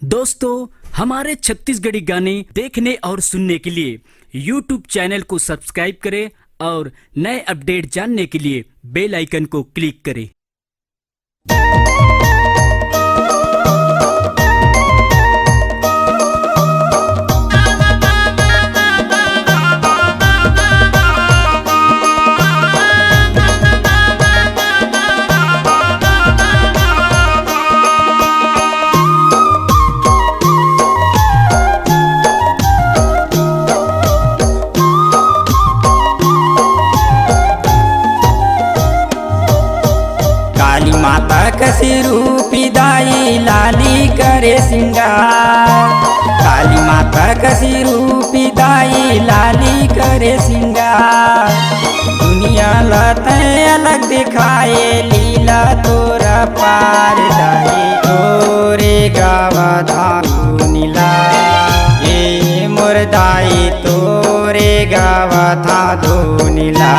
दोस्तों, हमारे छत्तीसगढ़ी गाने देखने और सुनने के लिए YouTube चैनल को सब्सक्राइब करें और नए अपडेट जानने के लिए बेल आइकन को क्लिक करें। काली माता कसी रूपी दाई लाली करे सिंगार। काली माता कसी रूपी दाई लाली करे सिंगार। दुनिया लते अलग दिखाए लीला तोरा पार दाई तोरे गावा धारू नीला। ये मोर दाई तोरे गावा धारू नीला।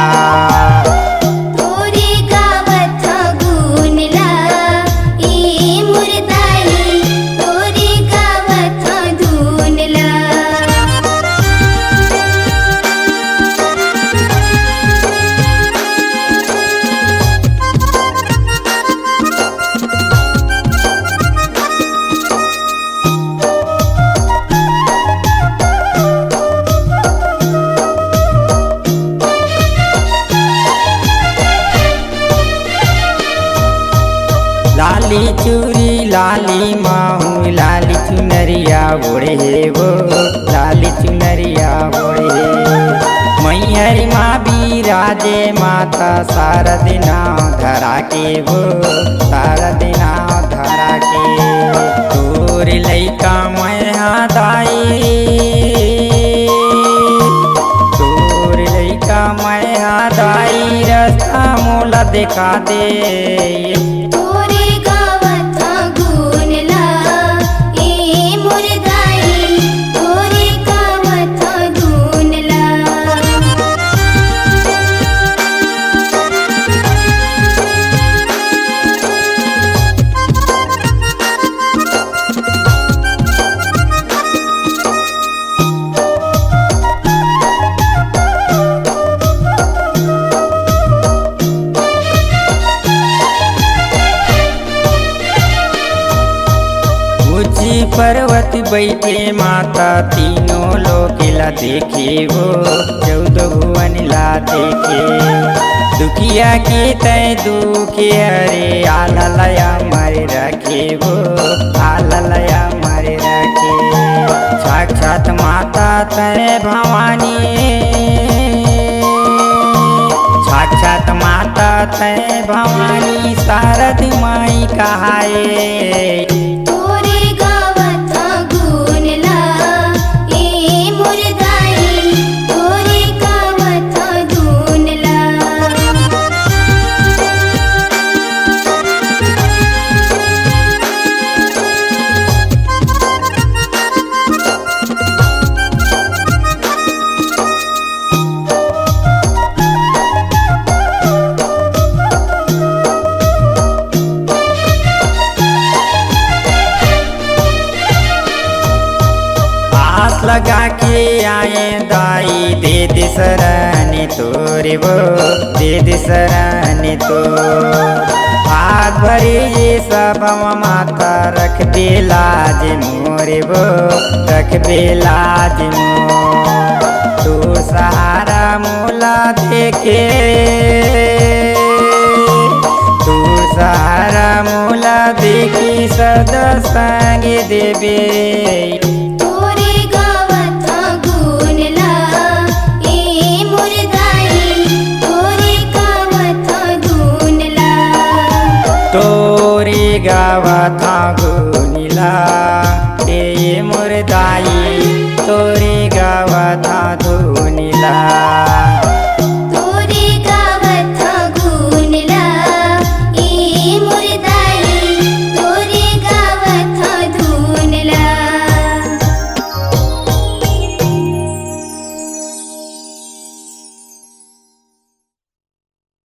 लाली चूरी लाली माहू लाली चुनरिया ओढ़े वो लाली चुनरिया ओढ़े। मैहरी माँ बिराजे माता सारा दिना धरा के वो सारा दिना धरा के। तोर लैका मैहा दाई तोर लैका मैहा दाई रास्ता मोला दिखा दे। पर्वत बैठे माता तीनों लोग ला देखे वो 14 भुवन ला देखे। दुखिया के तय दुखे हरे आला लया मरे रखे वो आला लया मरे रखे। साक्षात माता तय भवानी साक्षात माता तय भवानी शारद माई कहाए। लगा के आए दाई दे दे शरण तोरे वो दे दे शरण तो। हाथ भरे ये सब माता रख दे लाज मोरे वो रख दे लाज मोर। तू सहारा मोला देखे तू सहारा मोला देखी सदा संग देवे। तोरे गावा था गुनीला ए मोर दाई तोरे गावा था गुनीला।